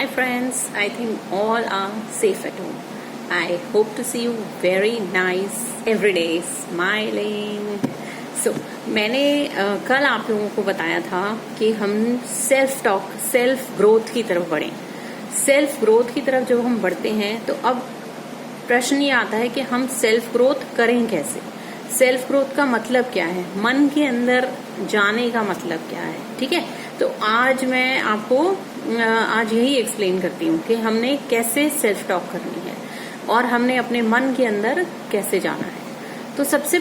Hi friends, I think all are safe at home. I hope to see you very nice every day, smiling. So, मैंने कल आप लोगों को बताया था कि हम सेल्फ टॉक, सेल्फ ग्रोथ की तरफ बढ़ें. सेल्फ ग्रोथ की तरफ जब हम बढ़ते हैं तो अब प्रश्न ये आता है कि हम सेल्फ ग्रोथ करें कैसे. सेल्फ ग्रोथ का मतलब क्या है, मन के अंदर जाने का मतलब क्या है. ठीक है, तो आज मैं आपको आज यही एक्सप्लेन करती हूँ कि हमने कैसे सेल्फ टॉक करनी है और हमने अपने मन के अंदर कैसे जाना है. तो सबसे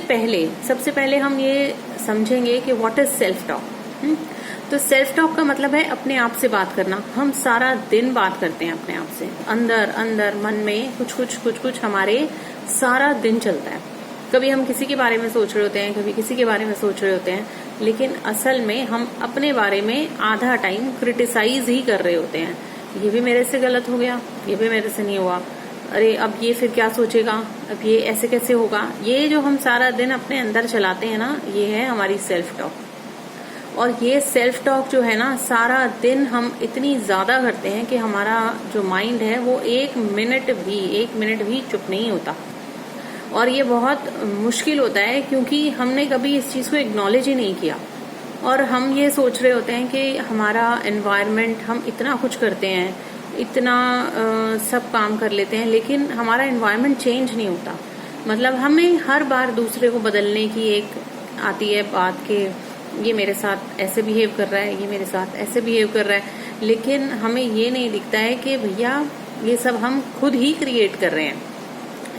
पहले हम ये समझेंगे कि व्हाट इज सेल्फ टॉक. तो सेल्फ टॉक का मतलब है अपने आप से बात करना. हम सारा दिन बात करते हैं अपने आप से, अंदर मन में कुछ हमारे सारा दिन चलता है. कभी हम किसी के बारे में सोच रहे होते हैं, कभी किसी के बारे में सोच रहे होते हैं, लेकिन असल में हम अपने बारे में आधा टाइम क्रिटिसाइज ही कर रहे होते हैं. ये भी मेरे से गलत हो गया, ये भी मेरे से नहीं हुआ, अरे अब ये फिर क्या सोचेगा, अब ये ऐसे कैसे होगा. ये जो हम सारा दिन अपने अंदर चलाते हैं ना, ये है हमारी सेल्फ टॉक. और ये सेल्फ टॉक जो है ना, सारा दिन हम इतनी ज्यादा करते हैं कि हमारा जो माइंड है वो एक मिनट भी चुप नहीं होता. और ये बहुत मुश्किल होता है क्योंकि हमने कभी इस चीज को एक्नॉलेज ही नहीं किया. और हम ये सोच रहे होते हैं कि हमारा एनवायरनमेंट, हम इतना कुछ करते हैं, इतना सब काम कर लेते हैं, लेकिन हमारा एनवायरनमेंट चेंज नहीं होता. मतलब हमें हर बार दूसरे को बदलने की एक आती है बात कि ये मेरे साथ ऐसे बिहेव कर रहा है, ये मेरे साथ ऐसे बिहेव कर रहा है, लेकिन हमें ये नहीं दिखता है कि भैया ये सब हम खुद ही क्रिएट कर रहे हैं.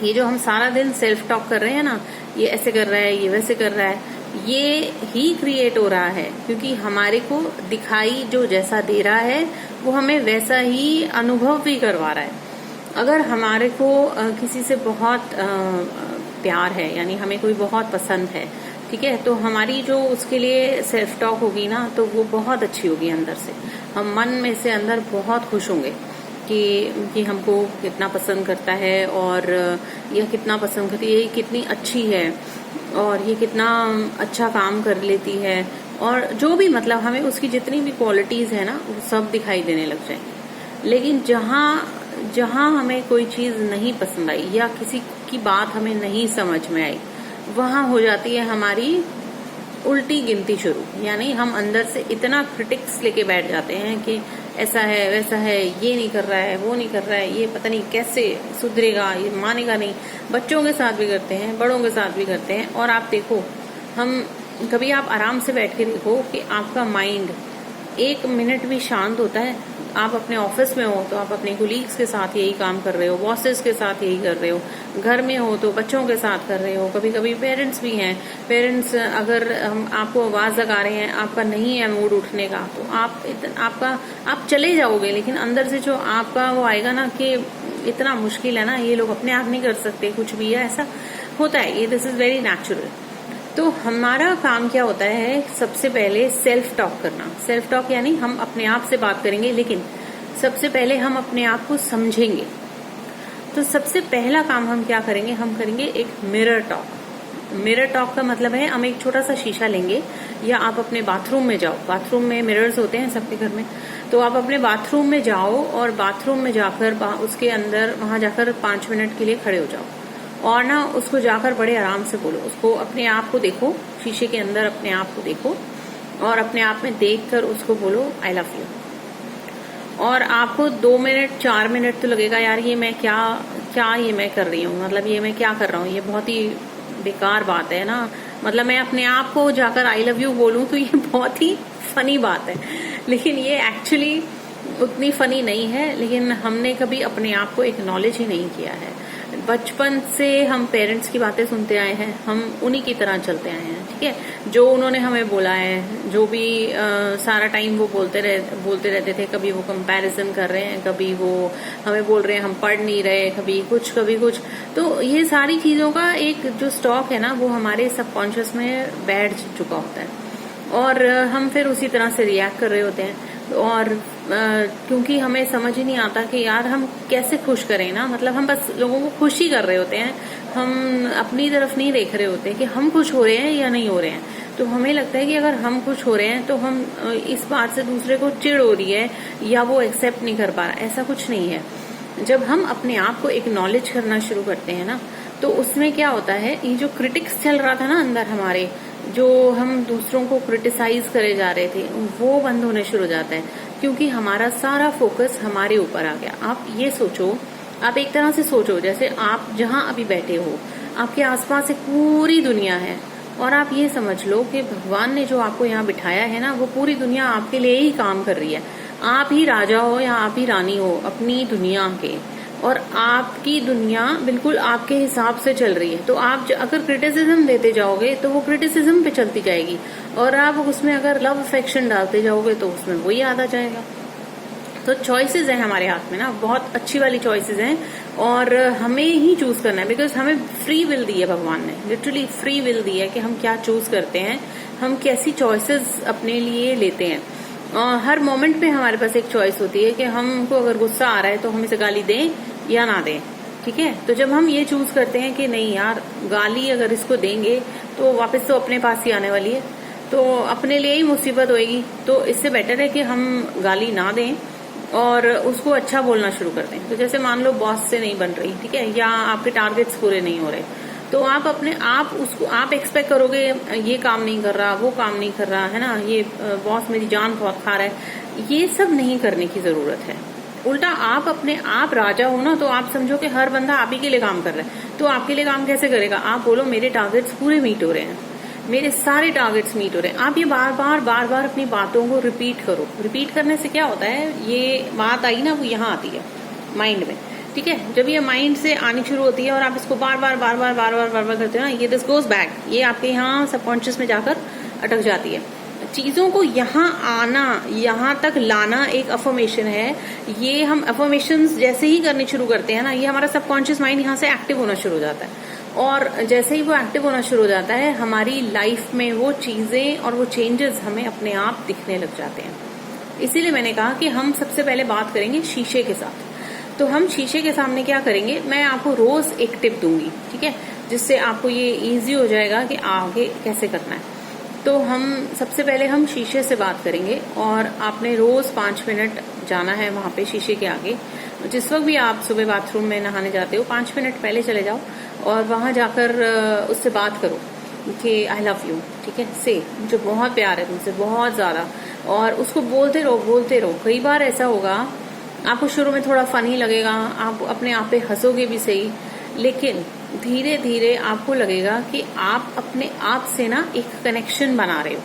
ये जो हम सारा दिन सेल्फ टॉक कर रहे हैं ना, ये ऐसे कर रहा है, ये वैसे कर रहा है, ये ही क्रिएट हो रहा है क्योंकि हमारे को दिखाई जो जैसा दे रहा है वो हमें वैसा ही अनुभव भी करवा रहा है. अगर हमारे को किसी से बहुत प्यार है, यानी हमें कोई बहुत पसंद है, ठीक है, तो हमारी जो उसके लिए सेल्फ टॉक होगी ना, तो वो बहुत अच्छी होगी. अंदर से हम मन में से अंदर बहुत खुश होंगे कि हमको कितना पसंद करता है और यह कितना पसंद करती है, ये कितनी अच्छी है और ये कितना अच्छा काम कर लेती है, और जो भी मतलब हमें उसकी जितनी भी क्वालिटीज है ना, वो सब दिखाई देने लग जाएंगी. लेकिन जहां हमें कोई चीज नहीं पसंद आई या किसी की बात हमें नहीं समझ में आई, वहां हो जाती है हमारी उल्टी गिनती शुरू. यानी हम अंदर से इतना क्रिटिक्स लेके बैठ जाते हैं कि ऐसा है, वैसा है, ये नहीं कर रहा है, वो नहीं कर रहा है, ये पता नहीं कैसे सुधरेगा, ये मानेगा नहीं. बच्चों के साथ भी करते हैं, बड़ों के साथ भी करते हैं. और आप देखो, हम कभी आप आराम से बैठ के देखो कि आपका माइंड एक मिनट भी शांत होता है. आप अपने ऑफिस में हो तो आप अपने कोलीग्स के साथ यही काम कर रहे हो, बॉसेस के साथ यही कर रहे हो, घर में हो तो बच्चों के साथ कर रहे हो, कभी कभी पेरेंट्स भी हैं. पेरेंट्स अगर हम आपको आवाज लगा रहे हैं, आपका नहीं है मूड उठने का, तो आप चले जाओगे, लेकिन अंदर से जो आपका वो आएगा ना कि इतना मुश्किल है ना, ये लोग अपने आप नहीं कर सकते कुछ भी, है ऐसा होता है. ये दिस इज वेरी नेचुरल. तो हमारा काम क्या होता है, सबसे पहले सेल्फ टॉक करना. सेल्फ टॉक यानी हम अपने आप से बात करेंगे, लेकिन सबसे पहले हम अपने आप को समझेंगे. तो सबसे पहला काम हम क्या करेंगे, हम करेंगे एक मिरर टॉक. मिरर टॉक का मतलब है हम एक छोटा सा शीशा लेंगे, या आप अपने बाथरूम में जाओ, बाथरूम में मिरर्स होते हैं सबके घर में, तो आप अपने बाथरूम में जाओ और बाथरूम में जाकर उसके अंदर वहां जाकर 5 मिनट के लिए खड़े हो जाओ और ना उसको जाकर बड़े आराम से बोलो. उसको अपने आप को देखो, शीशे के अंदर अपने आप को देखो और अपने आप में देखकर उसको बोलो आई लव यू. और आपको 2 मिनट 4 मिनट तो लगेगा, यार ये मैं क्या ये मैं कर रही हूँ, मतलब ये मैं क्या कर रहा हूँ, ये बहुत ही बेकार बात है ना. मतलब मैं अपने आप को जाकर आई लव यू बोलूं तो ये बहुत ही फनी बात है, लेकिन ये एक्चुअली उतनी फनी नहीं है. लेकिन हमने कभी अपने आप को एक्नॉलेज ही नहीं किया है. बचपन से हम पेरेंट्स की बातें सुनते आए हैं, हम उन्हीं की तरह चलते आए हैं. ठीक है, जो उन्होंने हमें बोला है, जो भी सारा टाइम वो बोलते रहते थे. कभी वो कंपैरिजन कर रहे हैं, कभी वो हमें बोल रहे हैं हम पढ़ नहीं रहे, कभी कुछ. तो ये सारी चीजों का एक जो स्टॉक है ना, वो हमारे सबकॉन्शियस में बैठ चुका होता है और हम फिर उसी तरह से रिएक्ट कर रहे होते हैं. और क्योंकि हमें समझ ही नहीं आता कि यार हम कैसे खुश करें ना, मतलब हम बस लोगों को खुश ही कर रहे होते हैं, हम अपनी तरफ नहीं देख रहे होते कि हम खुश हो रहे हैं या नहीं हो रहे हैं। तो हमें लगता है कि अगर हम खुश हो रहे हैं तो हम इस बात से दूसरे को चिढ़ हो रही है या वो एक्सेप्ट नहीं कर पा रहा। ऐसा कुछ नहीं है। जब हम अपने आप को एक्नॉलेज करना शुरू करते हैं ना, तो उसमें क्या होता है, ये जो क्रिटिक्स चल रहा था ना अंदर हमारे, जो हम दूसरों को क्रिटिसाइज करे जा रहे थे, वो बंद होने शुरू हो जाता है, क्योंकि हमारा सारा फोकस हमारे ऊपर आ गया। आप ये सोचो, आप एक तरह से सोचो जैसे आप जहां अभी बैठे हो, आपके आसपास एक पूरी दुनिया है, और आप ये समझ लो कि भगवान ने जो आपको यहाँ बिठाया है ना, वो पूरी दुनिया आपके लिए ही काम कर रही है। आप ही राजा हो या आप ही रानी हो अपनी दुनिया के, और आपकी दुनिया बिल्कुल आपके हिसाब से चल रही है। तो आप अगर क्रिटिसिज्म देते जाओगे तो वो क्रिटिसिज्म पे चलती जाएगी, और आप उसमें अगर लव अफेक्शन डालते जाओगे तो उसमें वही याद आ जाएगा। तो चॉइसेस हैं हमारे हाथ में ना, बहुत अच्छी वाली चॉइसेस हैं, और हमें ही चूज करना है, बिकॉज हमें फ्री विल दी है भगवान ने, लिटरली फ्री विल दी है कि हम क्या चूज करते हैं, हम कैसी चॉइसेस अपने लिए लेते हैं। हर मोमेंट पे हमारे पास एक चॉइस होती है कि हमको अगर गुस्सा आ रहा है तो हम इसे गाली दें या ना दें, ठीक है। तो जब हम ये चूज करते हैं कि नहीं यार, गाली अगर इसको देंगे तो वापस तो अपने पास ही आने वाली है, तो अपने लिए ही मुसीबत होएगी, तो इससे बेटर है कि हम गाली ना दें और उसको अच्छा बोलना शुरू कर दें। तो जैसे मान लो बॉस से नहीं बन रही, ठीक है, या आपके टारगेट्स पूरे नहीं हो रहे, तो आप अपने आप उसको आप एक्सपेक्ट करोगे ये काम नहीं कर रहा, वो काम नहीं कर रहा है ना, ये बॉस मेरी जान बहुत खा रहा है, ये सब नहीं करने की जरूरत है। उल्टा आप अपने आप राजा हो ना, तो आप समझो कि हर बंदा आप ही के लिए काम कर रहा है, तो आपके लिए काम कैसे करेगा। आप बोलो मेरे टारगेट्स पूरे मीट हो रहे हैं, मेरे सारे टारगेट्स मीट हो रहे हैं। आप ये बार बार अपनी बातों को रिपीट करो। रिपीट करने से क्या होता है, ये बात आई ना, वो यहाँ आती है माइंड में, ठीक है। जब ये माइंड से आनी शुरू होती है और आप इसको बार बार करते हो ना, ये दिस गोज बैक, ये आपके यहाँ सबकॉन्शियस में जाकर अटक जाती है। चीजों को यहाँ आना, यहाँ तक लाना एक अफर्मेशन है। ये हम अफर्मेशंस जैसे ही करनी शुरू करते हैं ना, ये हमारा सबकॉन्शियस माइंड यहाँ से एक्टिव होना शुरू हो जाता है, और जैसे ही वो एक्टिव होना शुरू हो जाता है, हमारी लाइफ में वो चीजें और वो चेंजेस हमें अपने आप दिखने लग जाते हैं। इसीलिए मैंने कहा कि हम सबसे पहले बात करेंगे शीशे के साथ। तो हम शीशे के सामने क्या करेंगे, मैं आपको रोज एक टिप दूंगी, ठीक है, जिससे आपको ये इजी हो जाएगा कि आगे कैसे करना है। तो हम सबसे पहले हम शीशे से बात करेंगे, और आपने रोज 5 मिनट जाना है वहां पे शीशे के आगे। जिस वक्त भी आप सुबह बाथरूम में नहाने जाते हो, 5 मिनट पहले चले जाओ और वहां जाकर उससे बात करो कि आई लव यू, ठीक है, से मुझे बहुत प्यार है तुमसे, बहुत ज्यादा, और उसको बोलते रहो। कई बार ऐसा होगा, आपको शुरू में थोड़ा फनी लगेगा, आप अपने आप पे हंसोगे भी सही, लेकिन धीरे धीरे आपको लगेगा कि आप अपने आप से ना एक कनेक्शन बना रहे हो।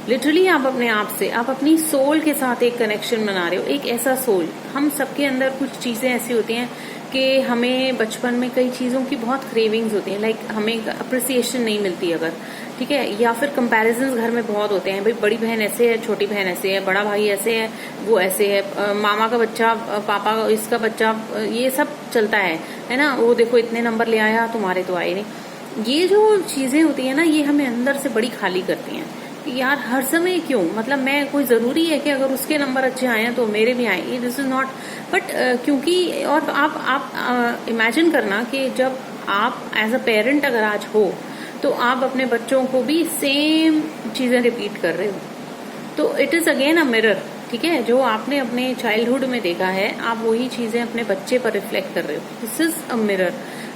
लिटरली आप अपने आप से, आप अपनी सोल के साथ एक कनेक्शन बना रहे हो। एक ऐसा सोल, हम सबके अंदर कुछ चीजें ऐसी होती हैं कि हमें बचपन में कई चीजों की बहुत क्रेविंग्स होती हैं, लाइक हमें अप्रिसिएशन नहीं मिलती अगर, ठीक है, या फिर कंपैरिजंस घर में बहुत होते हैं, भाई बड़ी बहन ऐसे है, छोटी बहन ऐसे है, बड़ा भाई ऐसे है, वो ऐसे है, मामा का बच्चा, पापा का, इसका बच्चा, ये सब चलता है ना, वो देखो इतने नंबर ले आया, तुम्हारे तो आए नहीं। ये जो चीजें होती है ना, ये हमें अंदर से बड़ी खाली करती हैं कि यार हर समय क्यों, मतलब मैं, कोई जरूरी है कि अगर उसके नंबर अच्छे आए हैं तो मेरे भी आए, ये दिस इज नॉट, बट क्योंकि, और आप इमेजिन करना कि जब आप एज अ पेरेंट अगर आज हो, तो आप अपने बच्चों को भी सेम चीजें रिपीट कर रहे हो, तो it is again a mirror, ठीक है, जो आपने अपने चाइल्डहुड में देखा है, आप वही चीजें अपने बच्चे पर रिफ्लेक्ट कर रहे हो। This is a mirror,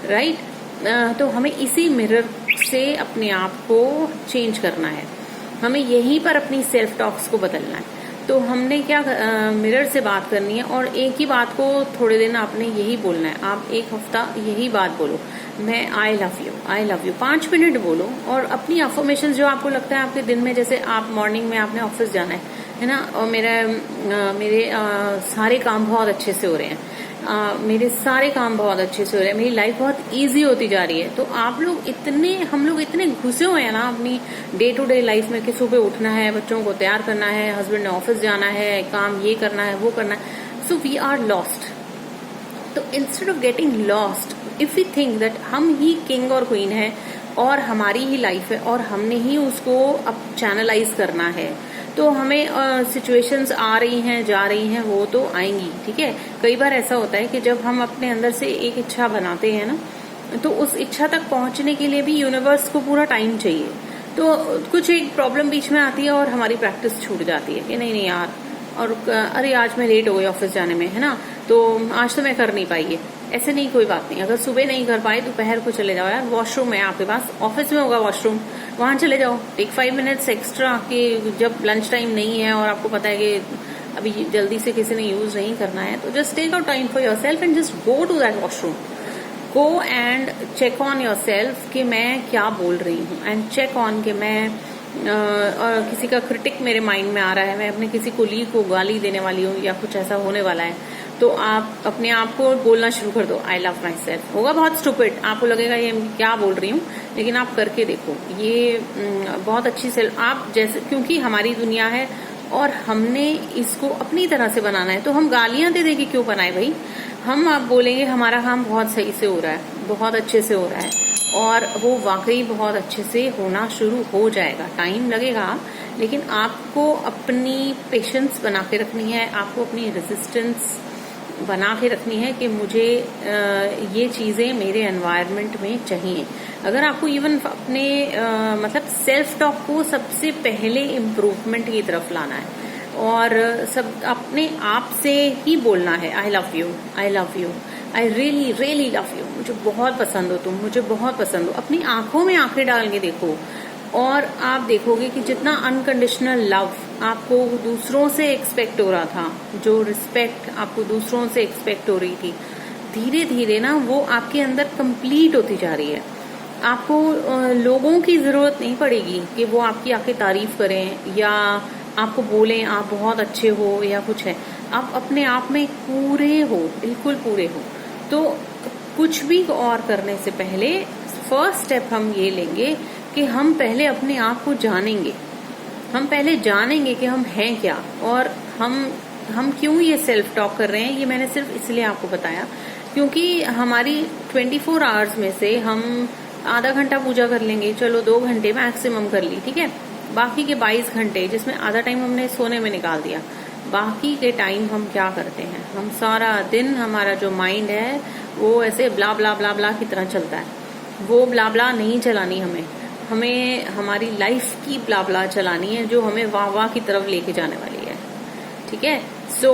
right. तो हमें इसी मिरर से अपने आप को चेंज करना है, हमें यहीं पर अपनी सेल्फ टॉक्स को बदलना है। तो हमने क्या, मिरर से बात करनी है, और एक ही बात को थोड़े दिन आपने यही बोलना है। आप एक हफ्ता यही बात बोलो, मैं आई लव यू 5 मिनट बोलो, और अपनी अफर्मेशन जो आपको लगता है आपके दिन में, जैसे आप मॉर्निंग में आपने ऑफिस जाना है ना, और मेरे सारे काम बहुत अच्छे से हो रहे हैं, मेरे सारे काम बहुत अच्छे से हो रहे हैं, मेरी लाइफ बहुत इजी होती जा रही है। तो हम लोग इतने घुसे हुए हैं ना अपनी डे टू डे लाइफ में कि सुबह उठना है, बच्चों को तैयार करना है, हस्बैंड ने ऑफिस जाना है, काम ये करना है, वो करना है, सो वी आर लॉस्ट। तो instead of getting lost, if we think that हम ही किंग और क्वीन है और हमारी ही लाइफ है और हमने ही उसको अब चैनलाइज करना है, तो हमें सिचुएशंस आ रही हैं जा रही हैं, वो तो आएंगी, ठीक है। कई बार ऐसा होता है कि जब हम अपने अंदर से एक इच्छा बनाते हैं ना, तो उस इच्छा तक पहुंचने के लिए भी यूनिवर्स को पूरा टाइम चाहिए। तो कुछ एक प्रॉब्लम बीच में आती है और हमारी प्रैक्टिस छूट जाती है कि नहीं यार, और अरे आज मैं लेट हो गई ऑफिस जाने में, है ना, तो आज तो मैं कर नहीं पाई है। ऐसे नहीं, कोई बात नहीं, अगर सुबह नहीं कर पाए दोपहर को चले जाओ यार, वॉशरूम है आपके पास, ऑफिस में होगा वॉशरूम, वहां चले जाओ, टेक 5 मिनट्स एक्स्ट्रा, कि जब लंच टाइम नहीं है और आपको पता है कि अभी जल्दी से किसी ने यूज नहीं करना है, तो just take out time for yourself and just go to that washroom, go and check on yourself कि मैं क्या बोल रही हूँ, एंड चेक ऑन कि मैं किसी का क्रिटिक मेरे माइंड में आ रहा है, मैं अपने किसी कोलीग को गाली देने वाली हूँ या कुछ ऐसा होने वाला है, तो आप अपने आप को बोलना शुरू कर दो, आई लव माई सेल्फ। होगा बहुत स्टूपिड, आपको लगेगा ये क्या बोल रही हूँ, लेकिन आप करके देखो, ये बहुत अच्छी सेल्फ आप जैसे, क्योंकि हमारी दुनिया है और हमने इसको अपनी तरह से बनाना है, तो हम गालियां दे के क्यों बनाए भाई। हम आप बोलेंगे हमारा काम बहुत सही से हो रहा है, बहुत अच्छे से हो रहा है, और वो वाकई बहुत अच्छे से होना शुरू हो जाएगा। टाइम लगेगा, लेकिन आपको अपनी पेशेंस बना के रखनी है, आपको अपनी रेजिस्टेंस बना के रखनी है कि मुझे ये चीजें मेरे एनवायरनमेंट में चाहिए। अगर आपको इवन अपने मतलब सेल्फ टॉक को सबसे पहले इम्प्रूवमेंट की तरफ लाना है और सब अपने आप से ही बोलना है, I love you, I love you, I really really love you, मुझे बहुत पसंद हो तुम, मुझे बहुत पसंद हो। अपनी आंखों में आंखें डाल के देखो और आप देखोगे कि जितना अनकंडीशनल लव आपको दूसरों से एक्सपेक्ट हो रहा था, जो रिस्पेक्ट आपको दूसरों से एक्सपेक्ट हो रही थी, धीरे धीरे ना वो आपके अंदर कंप्लीट होती जा रही है। आपको लोगों की जरूरत नहीं पड़ेगी कि वो आपकी आके तारीफ करें या आपको बोलें आप बहुत अच्छे हो या कुछ है। आप अपने आप में पूरे हो, बिल्कुल पूरे हो। तो कुछ भी और करने से पहले फर्स्ट स्टेप हम ये लेंगे कि हम पहले अपने आप को जानेंगे। हम पहले जानेंगे कि हम हैं क्या और हम क्यों ये सेल्फ टॉक कर रहे हैं। ये मैंने सिर्फ इसलिए आपको बताया क्योंकि हमारी 24 आवर्स में से हम आधा घंटा पूजा कर लेंगे, चलो 2 घंटे मैक्सिमम कर ली, ठीक है। बाकी के 22 घंटे जिसमें आधा टाइम हमने सोने में निकाल दिया, बाकी के टाइम हम क्या करते हैं, हम सारा दिन हमारा जो माइंड है वो ऐसे ब्ला ब्ला ब्ला ब्ला की तरह चलता है। वो ब्ला ब्ला नहीं चलानी हमें हमारी लाइफ की ब्ला ब्ला चलानी है जो हमें वाह वाह की तरफ लेके जाने वाली है, ठीक है। So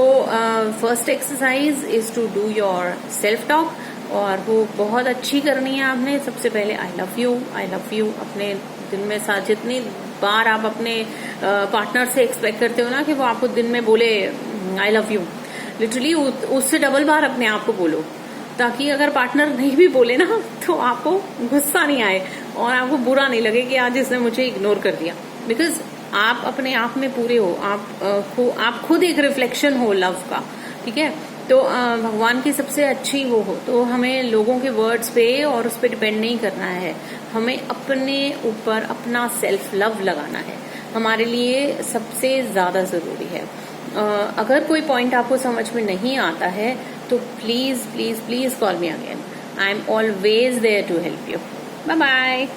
first exercise is to do yourself talk और वो बहुत अच्छी करनी है आपने। सबसे पहले आई लव यू अपने दिन में साथ जितनी बार आप अपने पार्टनर से एक्सपेक्ट करते हो ना कि वो आपको दिन में बोले आई लव यू, लिटरली उससे डबल बार अपने आप को बोलो, ताकि अगर पार्टनर नहीं भी बोले ना तो आपको गुस्सा नहीं आए और आपको बुरा नहीं लगे कि आज इसने मुझे इग्नोर कर दिया। बिकॉज आप अपने आप में पूरे हो, आप खुद एक रिफ्लेक्शन हो लव का, ठीक है। तो भगवान की सबसे अच्छी वो हो, तो हमें लोगों के वर्ड्स पे और उस पर डिपेंड नहीं करना है, हमें अपने ऊपर अपना सेल्फ लव लगाना है, हमारे लिए सबसे ज्यादा जरूरी है। अगर कोई पॉइंट आपको समझ में नहीं आता है तो please please please call me again, I am always there to help you. Bye bye.